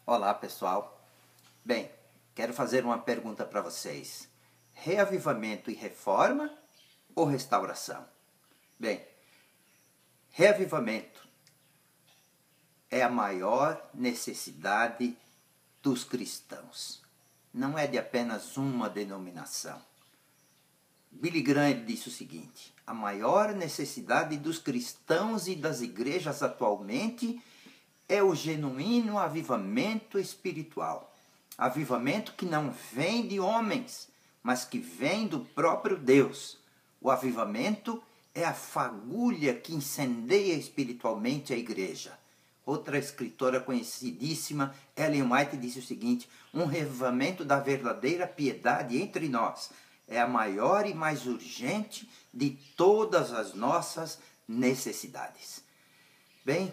Olá, pessoal. Bem, quero fazer uma pergunta para vocês. Reavivamento e reforma ou restauração? Bem, reavivamento é a maior necessidade dos cristãos. Não é de apenas uma denominação. Billy Graham disse o seguinte: a maior necessidade dos cristãos e das igrejas atualmente é o genuíno avivamento espiritual. Avivamento que não vem de homens, mas que vem do próprio Deus. O avivamento é a fagulha que incendeia espiritualmente a igreja. Outra escritora conhecidíssima, Ellen White, disse o seguinte: um reavivamento da verdadeira piedade entre nós é a maior e mais urgente de todas as nossas necessidades. Bem,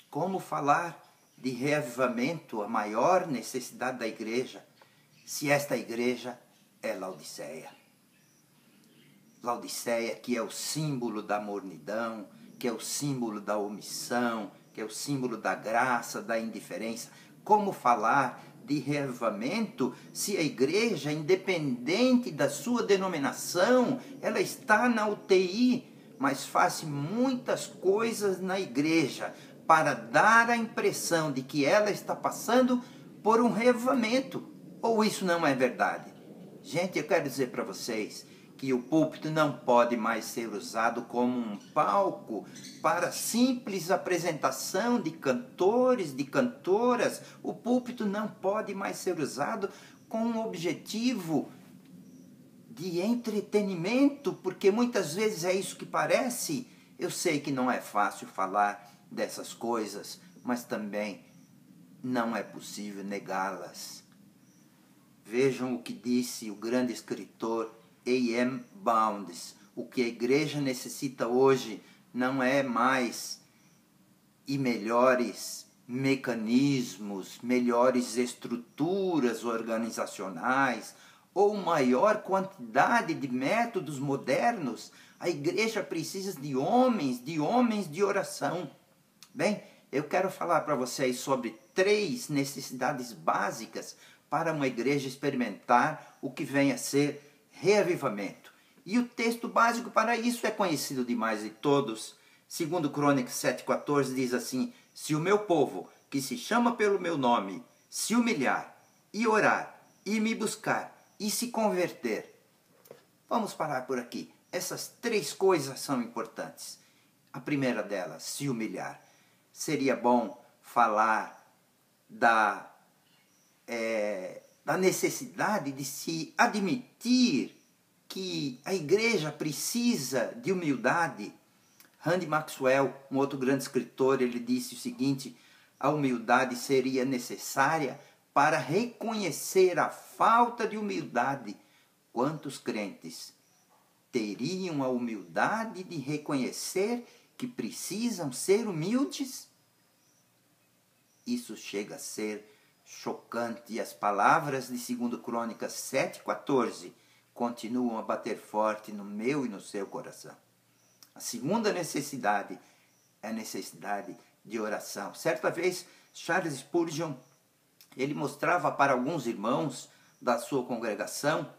como falar de reavivamento, a maior necessidade da igreja, se esta igreja é Laodiceia? Laodiceia, que é o símbolo da mornidão, que é o símbolo da omissão, que é o símbolo da graça, da indiferença. Como falar de reavivamento se a igreja, independente da sua denominação, ela está na UTI, mas faz muitas coisas na igreja para dar a impressão de que ela está passando por um reavivamento? Ou isso não é verdade? Gente, eu quero dizer para vocês que o púlpito não pode mais ser usado como um palco para simples apresentação de cantores, de cantoras. O púlpito não pode mais ser usado com um objetivo de entretenimento, porque muitas vezes é isso que parece. Eu sei que não é fácil falar dessas coisas, mas também não é possível negá-las. Vejam o que disse o grande escritor A.M. Bounds: o que a igreja necessita hoje não é mais e melhores mecanismos, melhores estruturas organizacionais ou maior quantidade de métodos modernos. A igreja precisa de homens de oração. Bem, eu quero falar para vocês sobre 3 necessidades básicas para uma igreja experimentar o que vem a ser reavivamento. E o texto básico para isso é conhecido demais de todos. 2 Crônicas 7,14 diz assim: se o meu povo, que se chama pelo meu nome, se humilhar e orar e me buscar e se converter. Vamos parar por aqui. Essas 3 coisas são importantes. A primeira delas, se humilhar. Seria bom falar da necessidade de se admitir que a igreja precisa de humildade. Randy Maxwell, um outro grande escritor, ele disse o seguinte: a humildade seria necessária para reconhecer a falta de humildade. Quantos crentes teriam a humildade de reconhecer que precisam ser humildes? Isso chega a ser chocante, e as palavras de 2 Crônicas 7,14 continuam a bater forte no meu e no seu coração. A segunda necessidade é a necessidade de oração. Certa vez, Charles Spurgeon, ele mostrava para alguns irmãos da sua congregação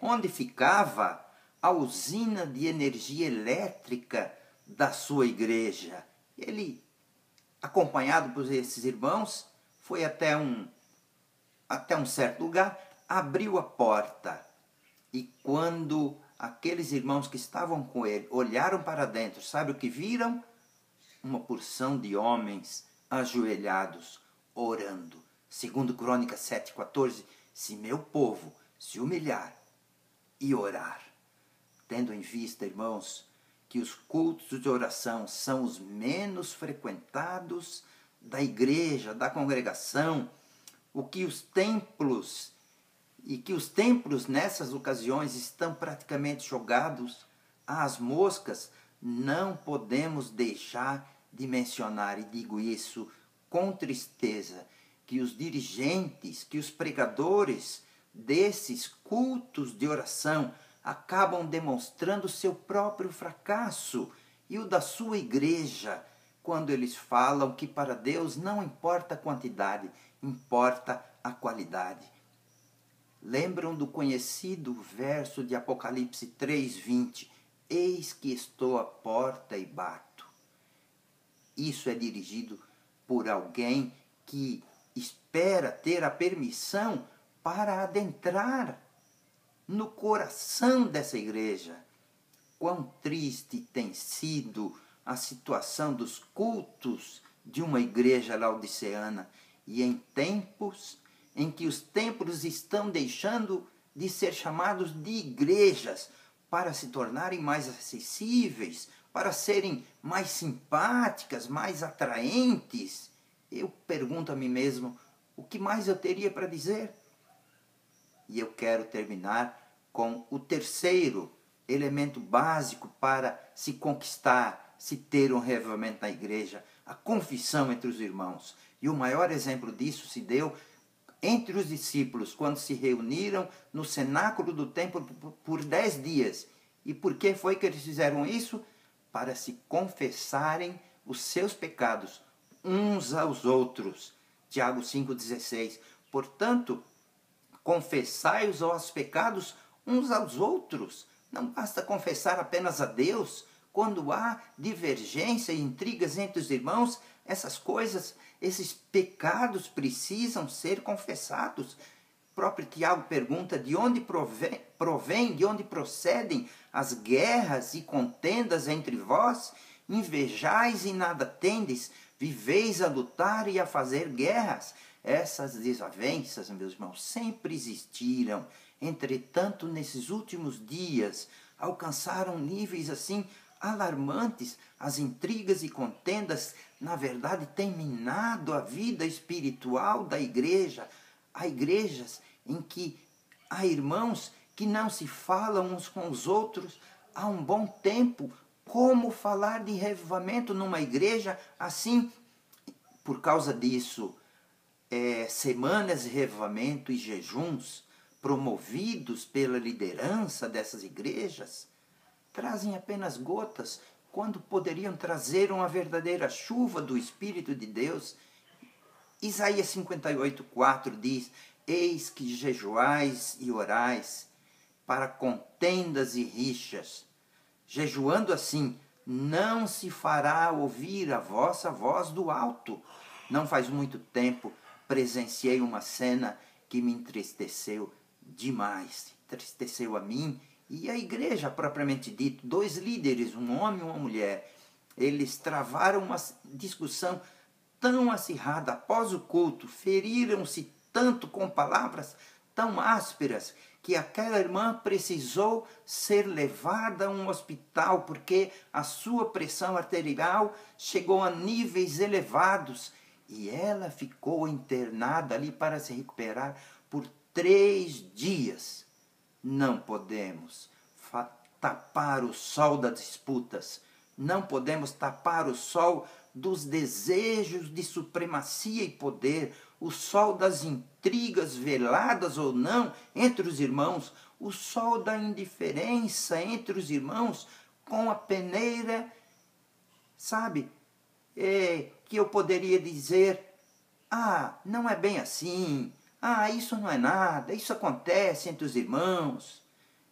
onde ficava a usina de energia elétrica da sua igreja. Ele, acompanhado por esses irmãos, foi até um certo lugar, abriu a porta, e quando aqueles irmãos que estavam com ele olharam para dentro, sabe o que viram? Uma porção de homens ajoelhados, orando. 2 Crônicas 7,14, se meu povo se humilhar e orar. Tendo em vista, irmãos, que os cultos de oração são os menos frequentados da igreja, da congregação, que os templos nessas ocasiões estão praticamente jogados às moscas, não podemos deixar de mencionar, e digo isso com tristeza, que os dirigentes, que os pregadores desses cultos de oração acabam demonstrando seu próprio fracasso e o da sua igreja, quando eles falam que para Deus não importa a quantidade, importa a qualidade. Lembram do conhecido verso de Apocalipse 3:20? Eis que estou à porta e bato. Isso é dirigido por alguém que espera ter a permissão para adentrar no coração dessa igreja. Quão triste tem sido a situação dos cultos de uma igreja laodiceana, e em tempos em que os templos estão deixando de ser chamados de igrejas para se tornarem mais acessíveis, para serem mais simpáticas, mais atraentes, eu pergunto a mim mesmo, o que mais eu teria para dizer? E eu quero terminar com o terceiro elemento básico para se conquistar, se ter um reavivamento na igreja, a confissão entre os irmãos. E o maior exemplo disso se deu entre os discípulos, quando se reuniram no cenáculo do templo por 10 dias. E por que foi que eles fizeram isso? Para se confessarem os seus pecados uns aos outros. Tiago 5,16. Portanto, confessai os vossos pecados uns aos outros. Não basta confessar apenas a Deus. Quando há divergência e intrigas entre os irmãos, essas coisas, esses pecados precisam ser confessados. O próprio Tiago pergunta de onde de onde procedem as guerras e contendas entre vós? Invejais e nada tendes, viveis a lutar e a fazer guerras. Essas desavenças, meus irmãos, sempre existiram. Entretanto, nesses últimos dias, alcançaram níveis assim alarmantes. As intrigas e contendas, na verdade, têm minado a vida espiritual da igreja. Há igrejas em que há irmãos que não se falam uns com os outros há um bom tempo. Como falar de reavivamento numa igreja assim? Por causa disso, semanas de reavivamento e jejuns promovidos pela liderança dessas igrejas trazem apenas gotas, quando poderiam trazer uma verdadeira chuva do Espírito de Deus. Isaías 58:4 diz: eis que jejuais e orais para contendas e rixas. Jejuando assim, não se fará ouvir a vossa voz do alto. Não faz muito tempo presenciei uma cena que me entristeceu demais. Entristeceu a mim e a igreja propriamente dito. 2 líderes, um homem e uma mulher, eles travaram uma discussão tão acirrada após o culto, feriram-se tanto com palavras tão ásperas, que aquela irmã precisou ser levada a um hospital, porque a sua pressão arterial chegou a níveis elevados, e ela ficou internada ali para se recuperar por 3 dias. Não podemos tapar o sol das disputas, não podemos tapar o sol dos desejos de supremacia e poder, o sol das intrigas veladas ou não entre os irmãos, o sol da indiferença entre os irmãos com a peneira, sabe, que eu poderia dizer, não é bem assim, isso não é nada, isso acontece entre os irmãos.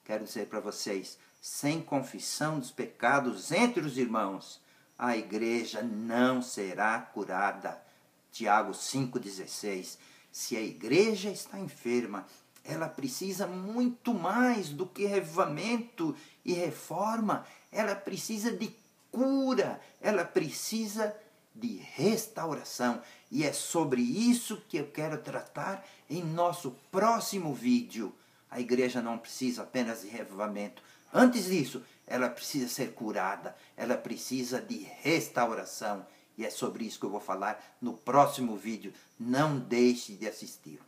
Quero dizer para vocês, sem confissão dos pecados entre os irmãos, a igreja não será curada. Tiago 5,16. Se a igreja está enferma, ela precisa muito mais do que reavivamento e reforma. Ela precisa de cura, ela precisa de restauração. E é sobre isso que eu quero tratar em nosso próximo vídeo. A igreja não precisa apenas de reavivamento. Antes disso, ela precisa ser curada, ela precisa de restauração. E é sobre isso que eu vou falar no próximo vídeo. Não deixe de assistir.